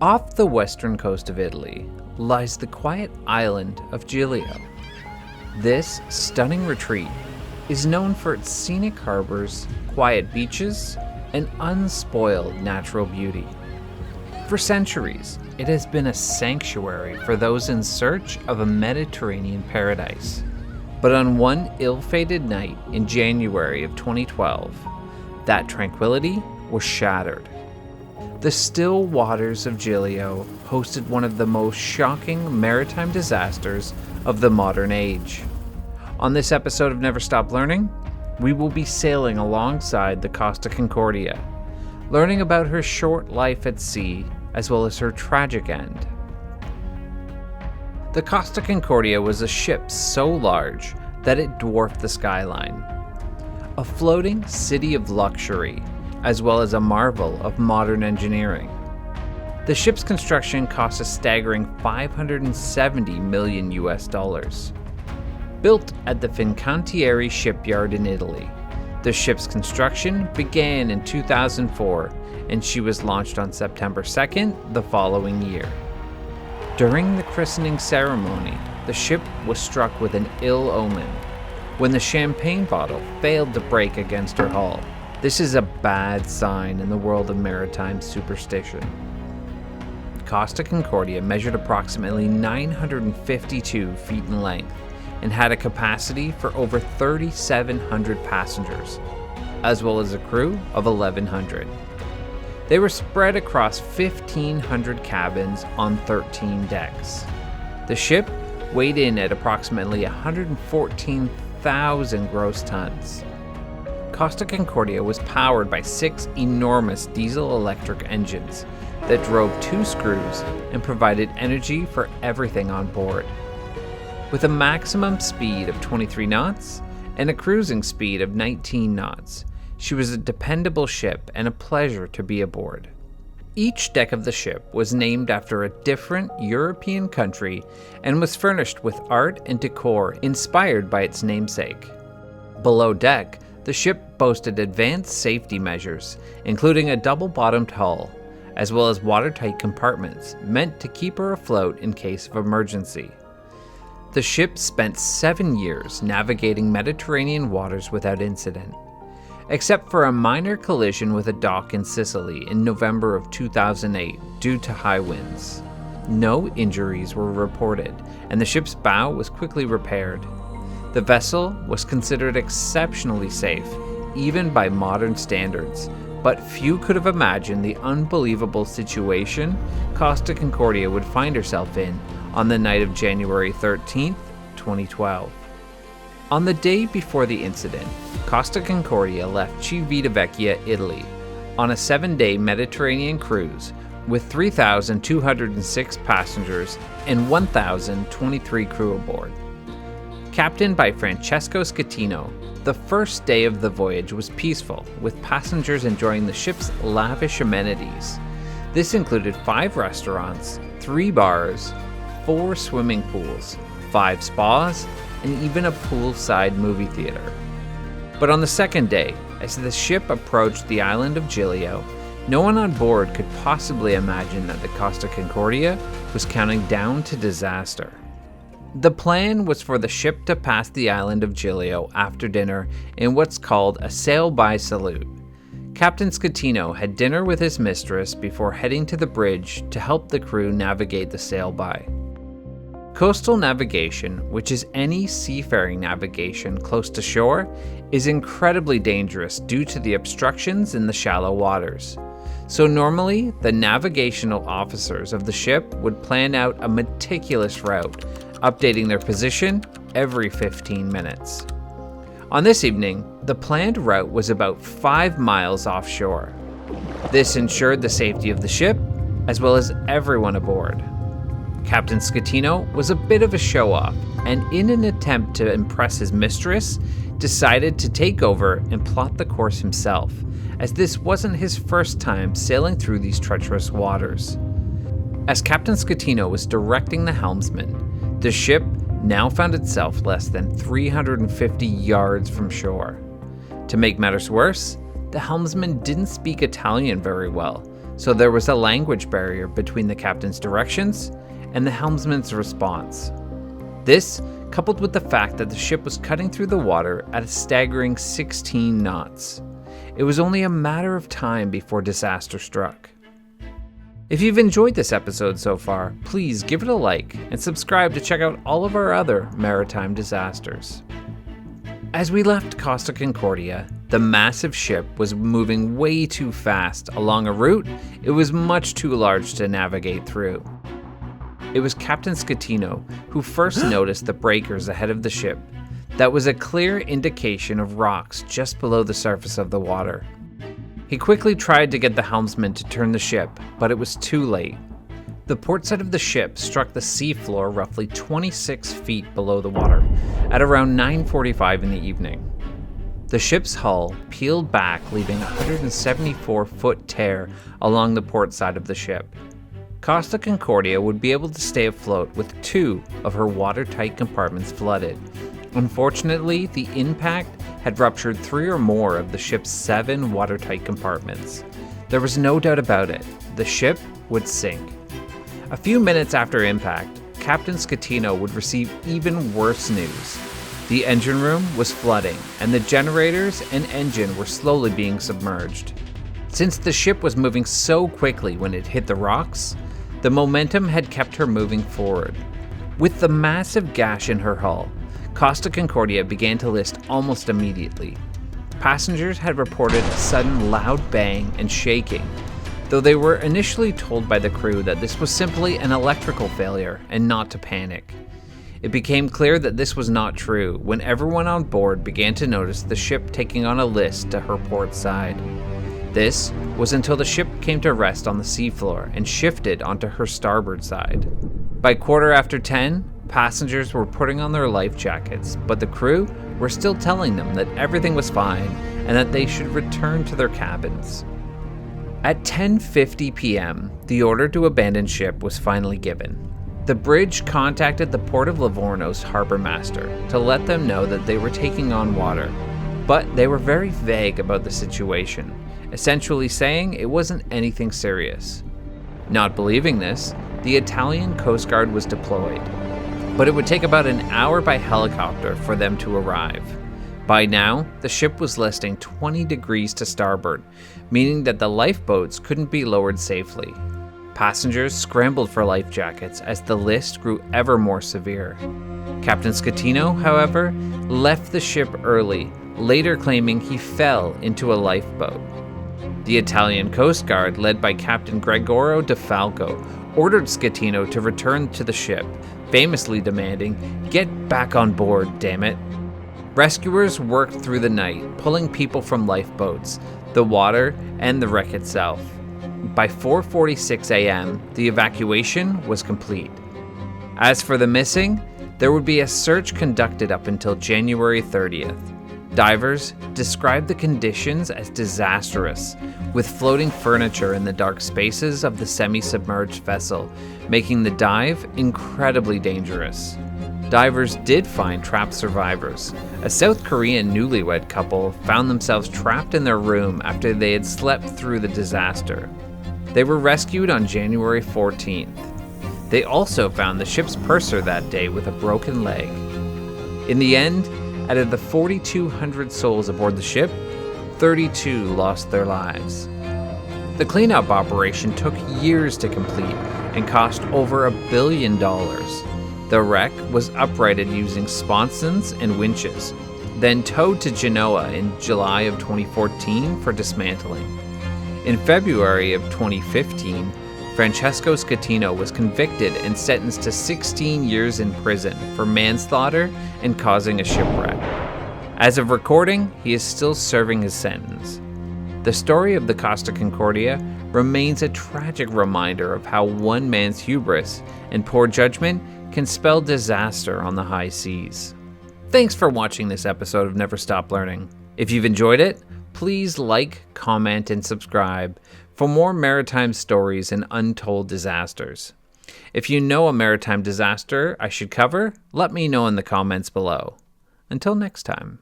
Off the western coast of Italy lies the quiet island of Giglio. This stunning retreat is known for its scenic harbors, quiet beaches, and unspoiled natural beauty. For centuries, it has been a sanctuary for those in search of a Mediterranean paradise. But on one ill-fated night in January of 2012, that tranquility was shattered. The still waters of Giglio hosted one of the most shocking maritime disasters of the modern age. On this episode of Never Stop Learning, we will be sailing alongside the Costa Concordia, learning about her short life at sea as well as her tragic end. The Costa Concordia was a ship so large that it dwarfed the skyline. A floating city of luxury, as well as a marvel of modern engineering. The ship's construction cost a staggering $570 million US. Built at the Fincantieri shipyard in Italy, the ship's construction began in 2004 and she was launched on September 2nd the following year. During the christening ceremony, the ship was struck with an ill omen when the champagne bottle failed to break against her hull. This is a bad sign in the world of maritime superstition. Costa Concordia measured approximately 952 feet in length and had a capacity for over 3,700 passengers, as well as a crew of 1,100. They were spread across 1,500 cabins on 13 decks. The ship weighed in at approximately 114,000 gross tons. Costa Concordia was powered by 6 enormous diesel-electric engines that drove 2 screws and provided energy for everything on board. With a maximum speed of 23 knots and a cruising speed of 19 knots, she was a dependable ship and a pleasure to be aboard. Each deck of the ship was named after a different European country and was furnished with art and decor inspired by its namesake. Below deck, the ship boasted advanced safety measures, including a double-bottomed hull, as well as watertight compartments meant to keep her afloat in case of emergency. The ship spent 7 years navigating Mediterranean waters without incident, except for a minor collision with a dock in Sicily in November of 2008 due to high winds. No injuries were reported, and the ship's bow was quickly repaired. The vessel was considered exceptionally safe, even by modern standards, but few could have imagined the unbelievable situation Costa Concordia would find herself in on the night of January 13th, 2012. On the day before the incident, Costa Concordia left Civitavecchia, Italy, on a 7-day Mediterranean cruise with 3,206 passengers and 1,023 crew aboard. Captained by Francesco Schettino, the first day of the voyage was peaceful, with passengers enjoying the ship's lavish amenities. This included 5 restaurants, 3 bars, 4 swimming pools, 5 spas, and even a poolside movie theater. But on the second day, as the ship approached the island of Giglio, no one on board could possibly imagine that the Costa Concordia was counting down to disaster. The plan was for the ship to pass the island of Giglio after dinner in what's called a sail-by salute. Captain Schettino had dinner with his mistress before heading to the bridge to help the crew navigate the sail-by. Coastal navigation, which is any seafaring navigation close to shore, is incredibly dangerous due to the obstructions in the shallow waters. So normally, the navigational officers of the ship would plan out a meticulous route, updating their position every 15 minutes. On this evening, the planned route was about 5 miles offshore. This ensured the safety of the ship, as well as everyone aboard. Captain Schettino was a bit of a show-off, and in an attempt to impress his mistress, decided to take over and plot the course himself, as this wasn't his first time sailing through these treacherous waters. As Captain Schettino was directing the helmsman, the ship now found itself less than 350 yards from shore. To make matters worse, the helmsman didn't speak Italian very well, so there was a language barrier between the captain's directions and the helmsman's response. This, coupled with the fact that the ship was cutting through the water at a staggering 16 knots. It was only a matter of time before disaster struck. If you've enjoyed this episode so far, please give it a like and subscribe to check out all of our other maritime disasters. As we left Costa Concordia, the massive ship was moving way too fast along a route it was much too large to navigate through. It was Captain Schettino who first noticed the breakers ahead of the ship. That was a clear indication of rocks just below the surface of the water. He quickly tried to get the helmsman to turn the ship, but it was too late. The port side of the ship struck the seafloor roughly 26 feet below the water at around 9:45 in the evening. The ship's hull peeled back, leaving a 174-foot tear along the port side of the ship. Costa Concordia would be able to stay afloat with 2 of her watertight compartments flooded. Unfortunately, the impact had ruptured 3 or more of the ship's 7 watertight compartments. There was no doubt about it, the ship would sink. A few minutes after impact, Captain Schettino would receive even worse news. The engine room was flooding, and the generators and engine were slowly being submerged. Since the ship was moving so quickly when it hit the rocks, the momentum had kept her moving forward. With the massive gash in her hull, Costa Concordia began to list almost immediately. Passengers had reported a sudden loud bang and shaking, though they were initially told by the crew that this was simply an electrical failure and not to panic. It became clear that this was not true when everyone on board began to notice the ship taking on a list to her port side. This was until the ship came to rest on the seafloor and shifted onto her starboard side. By 10:15, passengers were putting on their life jackets, but the crew were still telling them that everything was fine and that they should return to their cabins. At 10:50 p.m., the order to abandon ship was finally given. The bridge contacted the Port of Livorno's harbor master to let them know that they were taking on water, but they were very vague about the situation, essentially saying it wasn't anything serious. Not believing this, the Italian Coast Guard was deployed, but it would take about an hour by helicopter for them to arrive. By now, the ship was listing 20 degrees to starboard, meaning that the lifeboats couldn't be lowered safely. Passengers scrambled for life jackets as the list grew ever more severe. Captain Schettino, however, left the ship early, later claiming he fell into a lifeboat. The Italian Coast Guard, led by Captain Gregorio De Falco, ordered Schettino to return to the ship, famously demanding, "Get back on board, damn it." Rescuers worked through the night, pulling people from lifeboats, the water, and the wreck itself. By 4:46 a.m., the evacuation was complete. As for the missing, there would be a search conducted up until January 30th. Divers described the conditions as disastrous, with floating furniture in the dark spaces of the semi-submerged vessel, making the dive incredibly dangerous. Divers did find trapped survivors. A South Korean newlywed couple found themselves trapped in their room after they had slept through the disaster. They were rescued on January 14th. They also found the ship's purser that day with a broken leg. In the end, out of the 4,200 souls aboard the ship, 32 lost their lives. The cleanup operation took years to complete and cost over $1 billion. The wreck was uprighted using sponsons and winches, then towed to Genoa in July of 2014 for dismantling. In February of 2015, Francesco Schettino was convicted and sentenced to 16 years in prison for manslaughter and causing a shipwreck. As of recording, he is still serving his sentence. The story of the Costa Concordia remains a tragic reminder of how one man's hubris and poor judgment can spell disaster on the high seas. Thanks for watching this episode of Never Stop Learning. If you've enjoyed it, please like, comment, and subscribe for more maritime stories and untold disasters. If you know a maritime disaster I should cover, let me know in the comments below. Until next time.